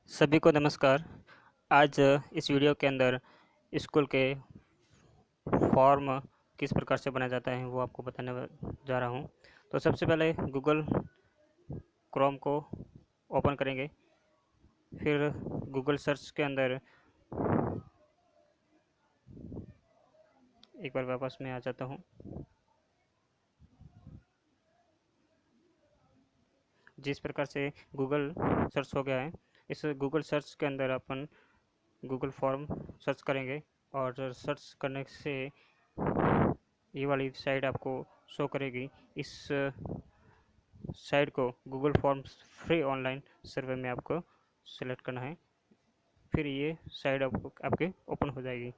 सभी को नमस्कार। आज इस वीडियो के अंदर स्कूल के फॉर्म किस प्रकार से बनाया जाता है वो आपको बताने जा रहा हूँ। तो सबसे पहले गूगल क्रोम को ओपन करेंगे। फिर गूगल सर्च के अंदर एक बार वापस में आ जाता हूँ। जिस प्रकार से गूगल सर्च हो गया है, इस गूगल सर्च के अंदर अपन गूगल फॉर्म सर्च करेंगे और सर्च करने से ये वाली साइट आपको शो करेगी। इस साइट को Google forms free online survey में आपको सेलेक्ट करना है। फिर ये साइट आपको आपके ओपन हो जाएगी।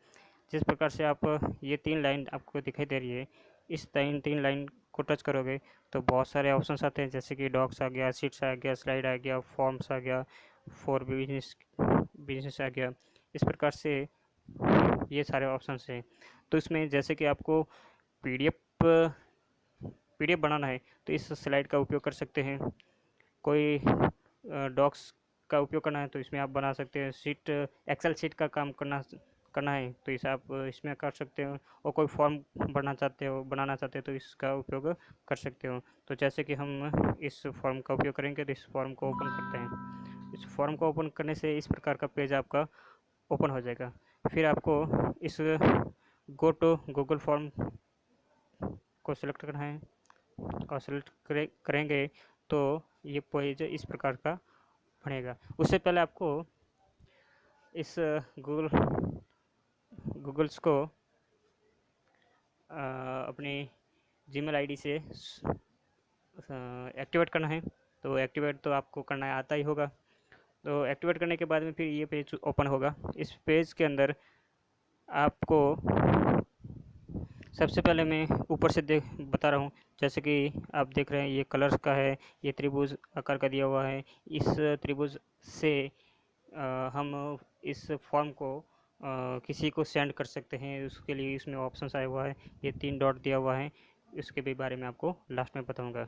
जिस प्रकार से आप ये 3 लाइन आपको दिखाई दे रही है, इस तीन लाइन को टच करोगे तो बहुत सारे ऑप्शंस आते हैं, जैसे कि डॉक्स आ गया, सीट्स आ गया, स्लाइड आ गया, फॉर्म्स आ गया, फॉर बिजनेस बिजनेस आ गया। इस प्रकार से ये सारे ऑप्शंस हैं। तो इसमें जैसे कि आपको पीडीएफ पीडीएफ बनाना है तो इस स्लाइड का उपयोग कर सकते हैं। कोई डॉक्स का उपयोग करना है तो इसमें आप बना सकते हैं। शीट एक्सेल शीट का काम करना करना है तो इसे आप इसमें कर सकते हो। और कोई फॉर्म बनाना चाहते हो तो इसका उपयोग कर सकते हो। तो जैसे कि हम इस फॉर्म का उपयोग करेंगे तो इस फॉर्म को ओपन करते हैं। इस फॉर्म को ओपन करने से इस प्रकार का पेज आपका ओपन हो जाएगा। फिर आपको इस गो टू गूगल फॉर्म को सिलेक्ट करना है और सेलेक्ट करेंगे तो ये पेज इस प्रकार का बनेगा। उससे पहले आपको इस गूगल्स को अपनी जीमेल आईडी से एक्टिवेट करना है। तो एक्टिवेट तो आपको करना आता ही होगा। तो एक्टिवेट करने के बाद में फिर ये पेज ओपन होगा। इस पेज के अंदर आपको सबसे पहले मैं ऊपर से देख बता रहा हूँ। जैसे कि आप देख रहे हैं ये कलर्स का है, ये त्रिभुज आकार का दिया हुआ है। इस त्रिभुज से हम इस फॉर्म को किसी को सेंड कर सकते हैं। उसके लिए इसमें ऑप्शंस आया हुआ है, ये 3 डॉट दिया हुआ है। इसके भी बारे में आपको लास्ट में बताऊंगा।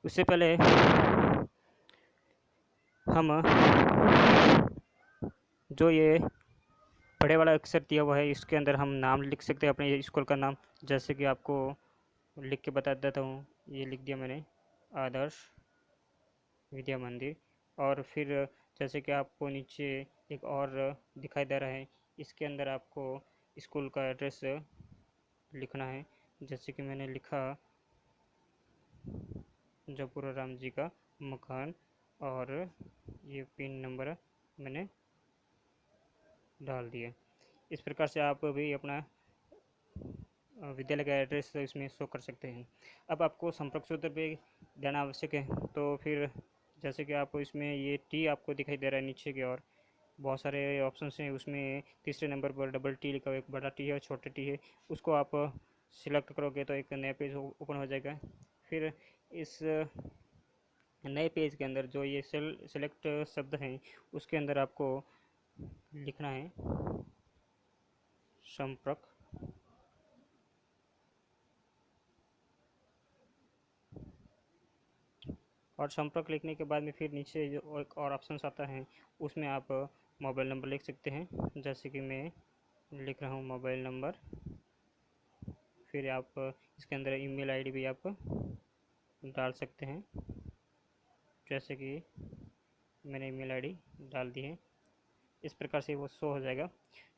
उससे पहले हम जो ये बड़े वाला अक्षर दिया हुआ है इसके अंदर हम नाम लिख सकते हैं, अपने स्कूल का नाम। जैसे कि आपको लिख के बता देता हूँ। ये लिख दिया मैंने, आदर्श विद्या मंदिर। और फिर जैसे कि आपको नीचे एक और दिखाई दे रहा है, इसके अंदर आपको स्कूल का एड्रेस लिखना है। जैसे कि मैंने लिखा जयपुर राम जी का मकान, और ये पिन नंबर मैंने डाल दिया। इस प्रकार से आप भी अपना विद्यालय का एड्रेस इसमें शो कर सकते हैं। अब आपको संपर्क सूत्र पे देना आवश्यक है। तो फिर जैसे कि आपको इसमें ये टी आपको दिखाई दे रहा है नीचे की ओर, बहुत सारे ऑप्शंस हैं। उसमें तीसरे नंबर पर डबल टी लिखा हुआ, एक बड़ा टी है और छोटा टी है। उसको आप सिलेक्ट करोगे तो एक नया पेज ओपन हो जाएगा। फिर इस नए पेज के अंदर जो ये सेलेक्ट शब्द हैं उसके अंदर आपको लिखना है संपर्क। और संपर्क लिखने के बाद में फिर नीचे जो एक और ऑप्शन आता है उसमें आप मोबाइल नंबर लिख सकते हैं। जैसे कि मैं लिख रहा हूँ मोबाइल नंबर। फिर आप इसके अंदर ईमेल आईडी भी आप डाल सकते हैं। जैसे कि मैंने ईमेल आईडी डाल दी है। इस प्रकार से वो शो हो जाएगा।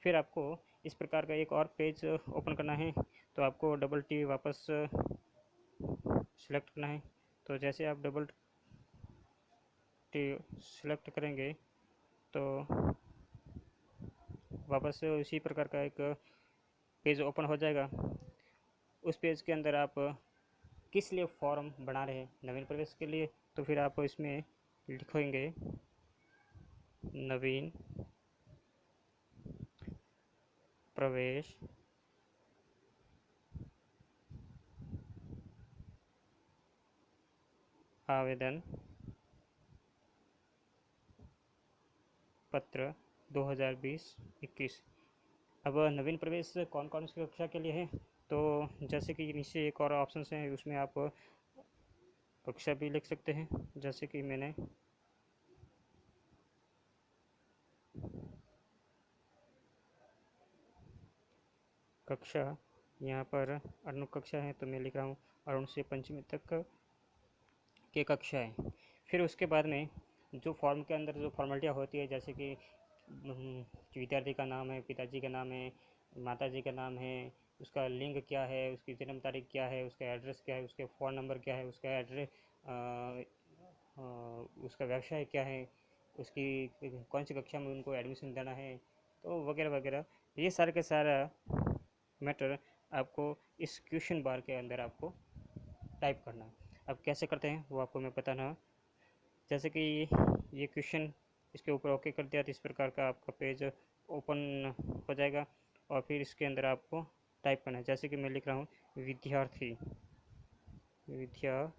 फिर आपको इस प्रकार का एक और पेज ओपन करना है तो आपको डबल टी वापस सिलेक्ट करना है। तो जैसे आप डबल टी सिलेक्ट करेंगे तो वापस से इसी प्रकार का एक पेज ओपन हो जाएगा। उस पेज के अंदर आप किस लिए फॉर्म बना रहे हैं, नवीन प्रवेश के लिए, तो फिर आप इसमें लिखेंगे नवीन प्रवेश आवेदन पत्र 2020-21। अब नवीन प्रवेश कौन कौन सी कक्षा के लिए है, तो जैसे कि नीचे एक और ऑप्शन है उसमें आप कक्षा भी लिख सकते हैं। जैसे कि मैंने कक्षा, यहाँ पर अनु कक्षा है तो मैं लिख रहा हूँ अरुण से पंचमी तक के कक्षा है। फिर उसके बाद में जो फॉर्म के अंदर जो फॉर्मेलिटियाँ होती है, जैसे कि विद्यार्थी का नाम है, पिताजी का नाम है, माताजी का नाम है, उसका लिंग क्या है, उसकी जन्म तारीख क्या है, उसका एड्रेस क्या है, उसके फ़ोन नंबर क्या है, उसका एड्रेस, उसका व्यवसाय क्या है, उसकी कौन सी कक्षा में उनको एडमिशन देना है, तो वगैरह वगैरह, ये सारे के सारा मैटर आपको इस क्वेश्चन बार के अंदर आपको टाइप करना है। अब कैसे करते हैं वो आपको मैं बताना। जैसे कि ये क्वेश्चन इसके ऊपर ओके कर दिया तो इस प्रकार का आपका पेज ओपन हो जाएगा और फिर इसके अंदर आपको टाइप करना है। जैसे कि मैं लिख रहा हूँ विद्यार्थी, विद्यार्थी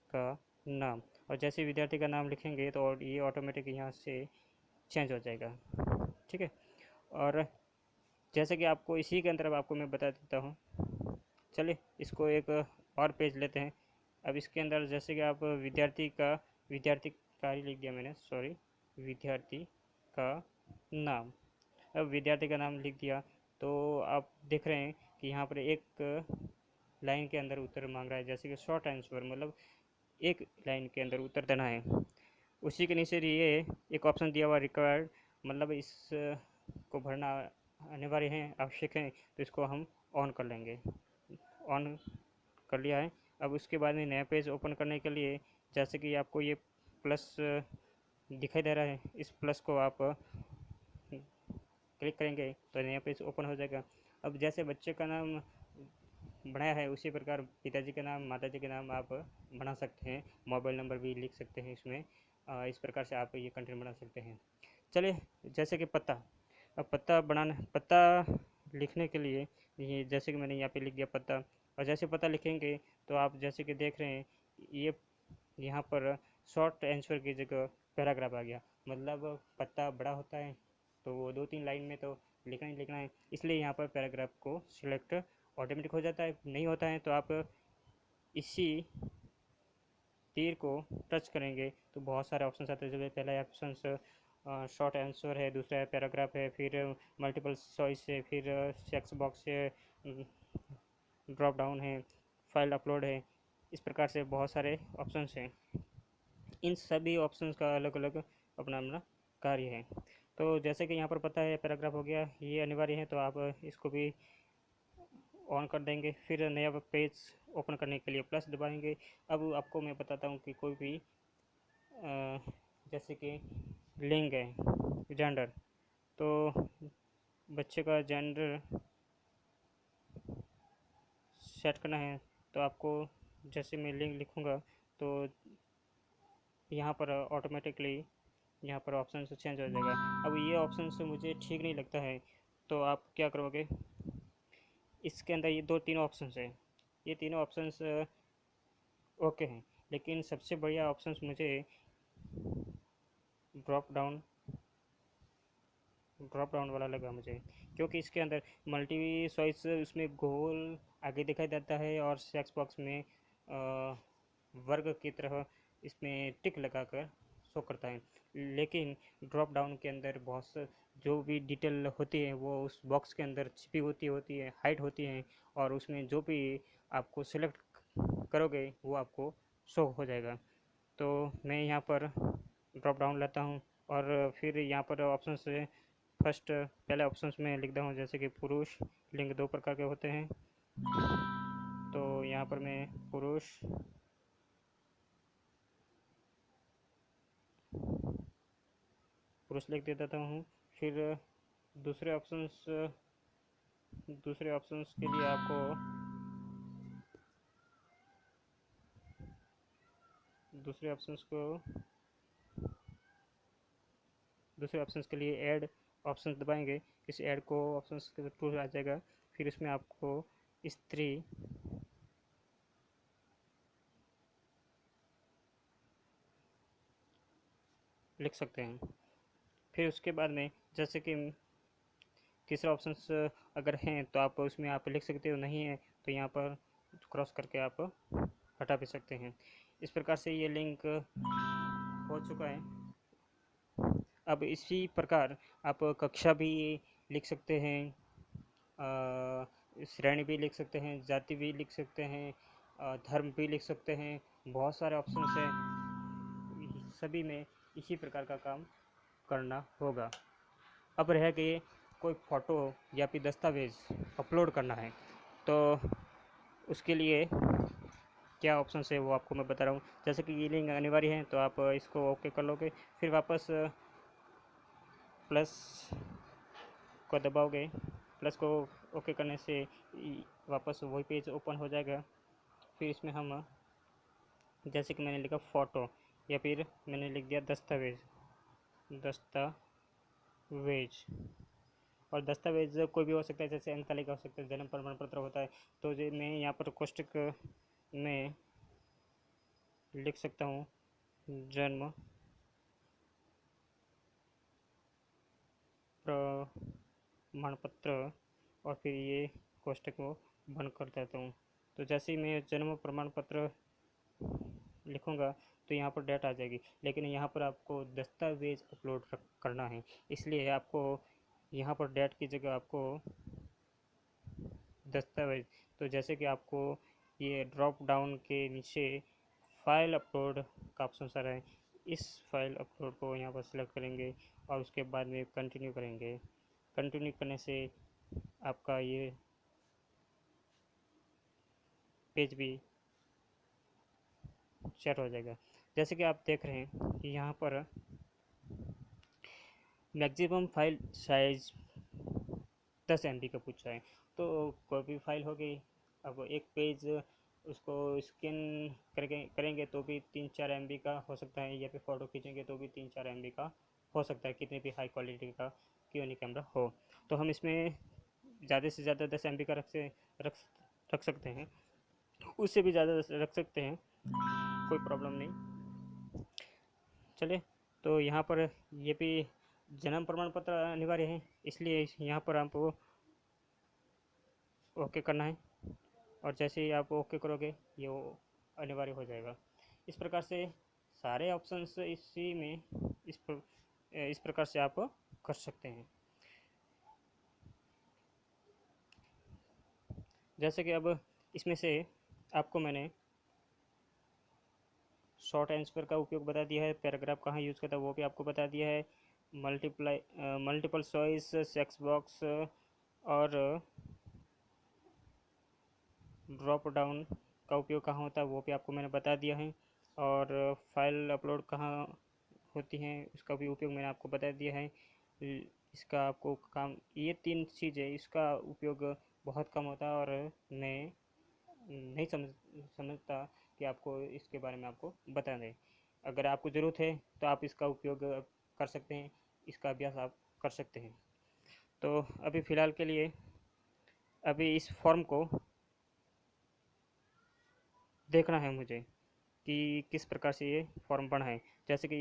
का नाम, और जैसे विद्यार्थी का नाम लिखेंगे तो ये ऑटोमेटिक यहाँ से चेंज हो जाएगा। ठीक है। और जैसे कि आपको इसी के अंदर अब आपको मैं बता देता हूँ। चलिए इसको एक और पेज लेते हैं। अब इसके अंदर जैसे कि आप विद्यार्थी का ही लिख दिया मैंने, सॉरी, विद्यार्थी का नाम। अब विद्यार्थी का नाम लिख दिया तो आप देख रहे हैं कि यहाँ पर एक लाइन के अंदर उत्तर मांग रहा है, जैसे कि शॉर्ट आंसर, मतलब एक लाइन के अंदर उत्तर देना है। उसी के नीचे ये एक ऑप्शन दिया हुआ रिक्वायर्ड, मतलब इस को भरना अनिवार्य है, आवश्यक है, तो इसको हम ऑन कर लेंगे। ऑन कर लिया है। अब उसके बाद में नया पेज ओपन करने के लिए जैसे कि आपको ये प्लस दिखाई दे रहा है, इस प्लस को आप क्लिक करेंगे तो नया पेज ओपन हो जाएगा। अब जैसे बच्चे का नाम बनाया है उसी प्रकार पिताजी का नाम, माताजी का नाम आप बना सकते हैं, मोबाइल नंबर भी लिख सकते हैं इसमें। इस प्रकार से आप ये कंटेंट बना सकते हैं। चलिए जैसे कि पता, अब पता लिखने के लिए ये जैसे कि मैंने यहाँ पे लिख दिया पता, और जैसे पता लिखेंगे तो आप जैसे कि देख रहे हैं ये यहाँ पर शॉर्ट आंसर की जगह पैराग्राफ आ गया। मतलब पता बड़ा होता है तो वो 2-3 लाइन में तो लिखना ही लिखना है, इसलिए यहाँ पर पैराग्राफ को सिलेक्ट ऑटोमेटिक हो जाता है। नहीं होता है तो आप इसी तीर को टच करेंगे तो बहुत सारे ऑप्शन आते हैं। जैसे पहला ऑप्शन शॉर्ट आंसर है, दूसरा है पैराग्राफ है, फिर मल्टीपल चॉइस है, फिर चेक्स बॉक्स है, ड्रॉप डाउन है, फाइल अपलोड है। इस प्रकार से बहुत सारे ऑप्शंस हैं। इन सभी ऑप्शंस का अलग अलग अपना अपना कार्य है। तो जैसे कि यहाँ पर पता है पैराग्राफ हो गया, ये अनिवार्य है तो आप इसको भी ऑन कर देंगे। फिर नया पेज ओपन करने के लिए प्लस दबाएंगे। अब आपको मैं बताता हूँ कि कोई भी जैसे कि लिंग है, जेंडर, तो बच्चे का जेंडर सेट करना है तो आपको जैसे मैं लिंग लिखूँगा तो यहाँ पर ऑटोमेटिकली यहाँ पर ऑप्शन से चेंज हो जाएगा। अब ये ऑप्शन से मुझे ठीक नहीं लगता है तो आप क्या करोगे, इसके अंदर ये 2-3 ऑप्शंस हैं, ये तीनों ऑप्शंस ओके हैं, लेकिन सबसे बढ़िया ऑप्शंस मुझे ड्रॉप डाउन वाला लगा मुझे, क्योंकि इसके अंदर मल्टी चॉइस उसमें गोल आगे दिखाई देता है और सेक्स बॉक्स में वर्ग की तरह इसमें टिक लगाकर शो करता है। लेकिन ड्रॉप डाउन के अंदर बहुत जो भी डिटेल होती है वो उस बॉक्स के अंदर छिपी होती है, हाइड होती है, और उसमें जो भी आपको सिलेक्ट करोगे वो आपको शो हो जाएगा। तो मैं यहाँ पर ड्रॉप डाउन लेता हूँ और फिर यहाँ पर ऑप्शन से फर्स्ट पहले ऑप्शन में लिखता हूँ, जैसे कि पुरुष लिंग 2 प्रकार के होते हैं, तो यहाँ पर मैं पुरुष लिख देता हूँ। फिर दूसरे ऑप्शंस के लिए आपको दूसरे ऑप्शंस के लिए ऐड ऑप्शन दबाएंगे। इस ऐड को ऑप्शंस के थ्रू आ जाएगा। फिर इसमें आपको स्त्री लिख सकते हैं। फिर उसके बाद में जैसे कि तीसरा ऑप्शंस अगर हैं तो आप उसमें आप लिख सकते हो, नहीं है तो यहाँ पर क्रॉस करके आप हटा भी सकते हैं। इस प्रकार से ये लिंक हो चुका है। अब इसी प्रकार आप कक्षा भी लिख सकते हैं, श्रेणी भी लिख सकते हैं, जाति भी लिख सकते हैं, धर्म भी लिख सकते हैं। बहुत सारे ऑप्शन हैं, सभी में इसी प्रकार का काम करना होगा। अब रह गए कोई फ़ोटो या फिर दस्तावेज़ अपलोड करना है, तो उसके लिए क्या ऑप्शन है वो आपको मैं बता रहा हूँ। जैसे कि ये लिंक अनिवार्य है, तो आप इसको ओके कर लोगे, फिर वापस प्लस को दबाओगे। प्लस को ओके करने से वापस वही पेज ओपन हो जाएगा। फिर इसमें हम, जैसे कि मैंने लिखा फ़ोटो या फिर मैंने लिख दिया दस्तावेज। और दस्तावेज कोई भी हो सकता है, जैसे अंक तालिका हो सकता है, जन्म प्रमाण पत्र होता है। तो जो मैं यहाँ पर कोष्टक में लिख सकता हूँ जन्म प्रमाण पत्र, और फिर ये कोष्टक को बंद कर देता हूँ। तो जैसे ही मैं जन्म प्रमाण पत्र लिखूँगा तो यहाँ पर डेट आ जाएगी, लेकिन यहाँ पर आपको दस्तावेज अपलोड करना है, इसलिए आपको यहाँ पर डेट की जगह आपको दस्तावेज। तो जैसे कि आपको ये ड्रॉप डाउन के नीचे फाइल अपलोड का ऑप्शन आ रहा है, इस फाइल अपलोड को यहाँ पर सिलेक्ट करेंगे और उसके बाद में कंटिन्यू करेंगे। कंटिन्यू करने से आपका ये पेज भी सेट हो जाएगा। जैसे कि आप देख रहे हैं कि यहाँ पर मैक्सिमम फाइल साइज 10 MB का पूछा है, तो कोई भी फाइल होगी, अब एक पेज उसको स्कैन करके करेंगे तो भी 3-4 MB का हो सकता है, या फिर फ़ोटो खींचेंगे तो भी 3-4 MB का हो सकता है, कितनी भी हाई क्वालिटी का क्यों नहीं कैमरा हो। तो हम इसमें ज़्यादा से ज़्यादा 10 MB का रख रख सकते हैं, उससे भी ज़्यादा रख सकते हैं, कोई प्रॉब्लम नहीं। चलिए, तो यहाँ पर ये भी जन्म प्रमाण पत्र अनिवार्य है, इसलिए यहाँ पर आपको ओके करना है, और जैसे ही आप ओके करोगे ये वो अनिवार्य हो जाएगा। इस प्रकार से सारे ऑप्शंस इसी में इस प्रकार से आप कर सकते हैं। जैसे कि अब इसमें से आपको मैंने शॉर्ट आंसर का उपयोग बता दिया है, पैराग्राफ कहाँ यूज़ करता है वो भी आपको बता दिया है, मल्टीपल चॉइस, सेक्स बॉक्स और ड्रॉप डाउन का उपयोग कहाँ होता है वो भी आपको मैंने बता दिया है, और फाइल अपलोड कहाँ होती हैं उसका भी उपयोग मैंने आपको बता दिया है। इसका आपको काम, ये 3 चीज़ें, इसका उपयोग बहुत कम होता है, और मैं नहीं समझता कि आपको इसके बारे में आपको बता दें। अगर आपको ज़रूरत है तो आप इसका उपयोग कर सकते हैं, इसका अभ्यास आप कर सकते हैं। तो अभी फ़िलहाल के लिए अभी इस फॉर्म को देखना है मुझे कि किस प्रकार से ये फॉर्म बना है। जैसे कि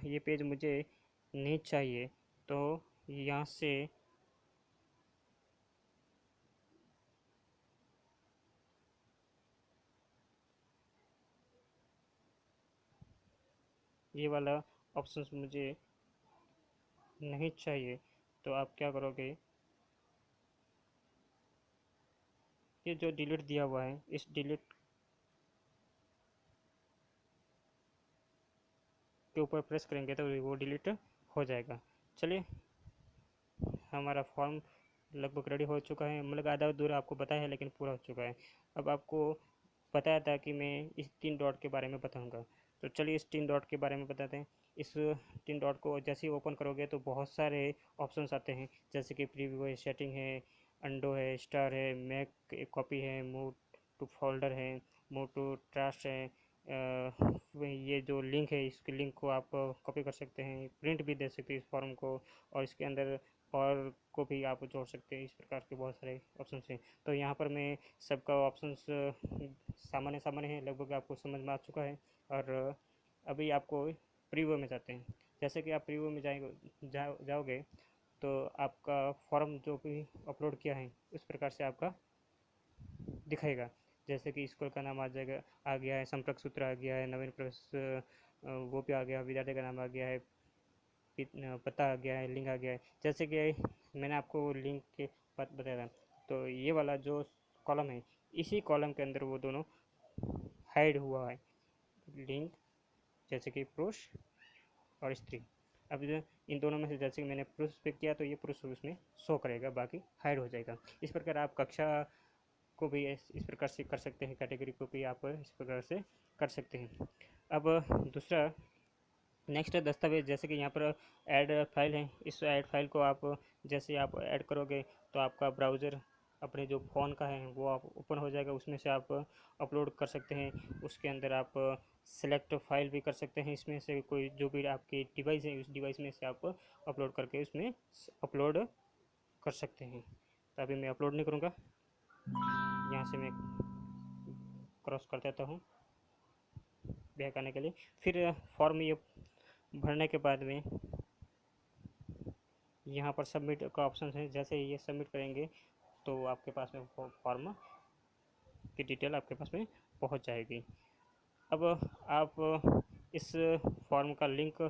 ये पेज मुझे नहीं चाहिए, तो यहाँ से ये वाला ऑप्शन मुझे नहीं चाहिए, तो आप क्या करोगे, ये जो डिलीट दिया हुआ है इस डिलीट के ऊपर प्रेस करेंगे तो वो डिलीट हो जाएगा। चलिए, हमारा फॉर्म लगभग रेडी हो चुका है, मतलब आधा अधूरा आपको बताया है लेकिन पूरा हो चुका है। अब आपको बताया था कि मैं इस 3 डॉट के बारे में बताऊंगा, तो चलिए इस 3 डॉट के बारे में बताते हैं। इस 3 डॉट को जैसे ही ओपन करोगे तो बहुत सारे ऑप्शंस आते हैं, जैसे कि प्रीव्यू है, सेटिंग है, अंडो है, स्टार है, मैक कॉपी है, मूव टू फोल्डर है, मूव टू ट्रस्ट है, ये जो लिंक है इसके लिंक को आप कॉपी कर सकते हैं, प्रिंट भी दे सकते हैं इस फॉर्म को, और इसके अंदर और को भी आप जोड़ सकते हैं। इस प्रकार के बहुत सारे ऑप्शन हैं। तो यहाँ पर मैं सबका ऑप्शंस सामान्य सामान्य है, लगभग आपको समझ में आ चुका है। और अभी आपको प्रीव्यू में जाते हैं। जैसे कि आप प्रीव्यू में जाओगे तो आपका फॉर्म जो भी अपलोड किया है उस प्रकार से आपका दिखाएगा। जैसे कि स्कूल का नाम आ गया है, संपर्क सूत्र आ गया है, नवीन प्रवेश वो भी आ गया, विद्यार्थी का नाम आ गया है, पता आ गया है, लिंक आ गया है। जैसे कि मैंने आपको लिंक के बात बताया था, तो ये वाला जो कॉलम है, इसी कॉलम के अंदर वो दोनों हाइड हुआ है, लिंक, जैसे कि पुरुष और स्त्री। अब इन दोनों में से जैसे कि मैंने पुरुष पे किया तो ये पुरुष उसमें शो करेगा, बाकी हाइड हो जाएगा। इस प्रकार आप कक्षा को भी इस प्रकार से कर सकते हैं, कैटेगरी को भी आप इस प्रकार से कर सकते हैं। अब दूसरा नेक्स्ट दस्तावेज, जैसे कि यहाँ पर ऐड फाइल है, इस ऐड फाइल को आप जैसे आप ऐड करोगे तो आपका ब्राउज़र अपने जो फ़ोन का है वो आप ओपन हो जाएगा, उसमें से आप अपलोड कर सकते हैं। उसके अंदर आप सेलेक्ट फाइल भी कर सकते हैं, इसमें से कोई जो भी आपकी डिवाइस है उस डिवाइस में से आप अपलोड करके उसमें अपलोड कर सकते हैं। तो अभी मैं अपलोड नहीं करूँगा, यहाँ से मैं क्रॉस कर देता हूँ बैक आने के लिए। फिर फॉर्म ये भरने के बाद में यहाँ पर सबमिट का ऑप्शन है, जैसे ये सबमिट करेंगे तो आपके पास में फॉर्म की डिटेल आपके पास में पहुँच जाएगी। अब आप इस फॉर्म का लिंक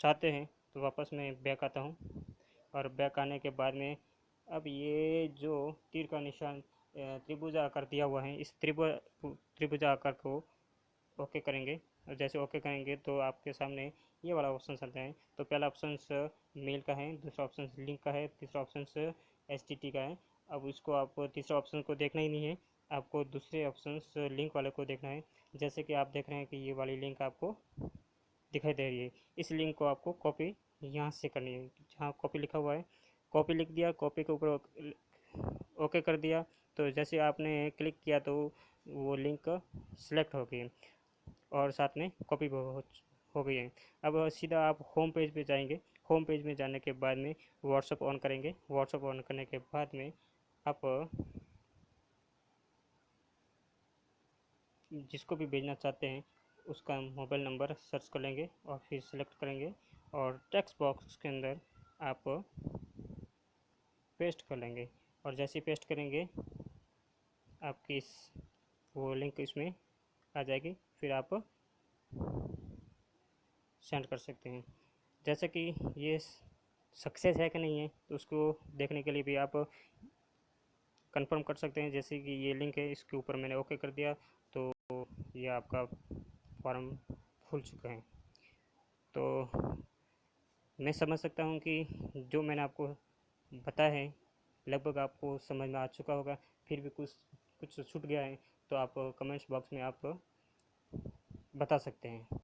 चाहते हैं तो वापस मैं बैक आता हूँ, और बैक आने के बाद में अब ये जो तीर का निशान त्रिभुज आकार दिया हुआ है, इस त्रिभुज आकार को ओके करेंगे, और जैसे ओके करेंगे तो आपके सामने ये वाला ऑप्शन आता है। तो पहला ऑप्शन मेल का है, दूसरा ऑप्शन लिंक का है, तीसरा ऑप्शन STT का है। अब इसको आप तीसरा ऑप्शन को देखना ही नहीं है, आपको दूसरे ऑप्शन लिंक वाले को देखना है। जैसे कि आप देख रहे हैं कि ये वाली लिंक आपको दिखाई दे रही है, इस लिंक को आपको कॉपी यहाँ से करनी है, जहाँ कॉपी लिखा हुआ है कॉपी लिख दिया, कॉपी के ऊपर ओके कर दिया। तो जैसे आपने क्लिक किया तो वो लिंक सेलेक्ट हो गई और साथ में कॉपी हो गई है। अब सीधा आप होम पेज पे जाएंगे, होम पेज में जाने के बाद में व्हाट्सअप ऑन करेंगे, व्हाट्सअप ऑन करने के बाद में आप जिसको भी भेजना चाहते हैं उसका मोबाइल नंबर सर्च कर लेंगे और फिर सेलेक्ट करेंगे, और टेक्स्ट बॉक्स के अंदर आप पेस्ट कर लेंगे, और जैसे ही पेस्ट करेंगे आपकी वो लिंक इसमें आ जाएगी, फिर आप सेंड कर सकते हैं। जैसे कि ये सक्सेस है कि नहीं है तो उसको देखने के लिए भी आप कंफर्म कर सकते हैं। जैसे कि ये लिंक है, इसके ऊपर मैंने ओके कर दिया तो ये आपका फॉर्म खुल चुका है। तो मैं समझ सकता हूँ कि जो मैंने आपको बताया है लगभग आपको समझ में आ चुका होगा। फिर भी कुछ कुछ छूट गया है तो आप कमेंट्स बॉक्स में आप बता सकते हैं।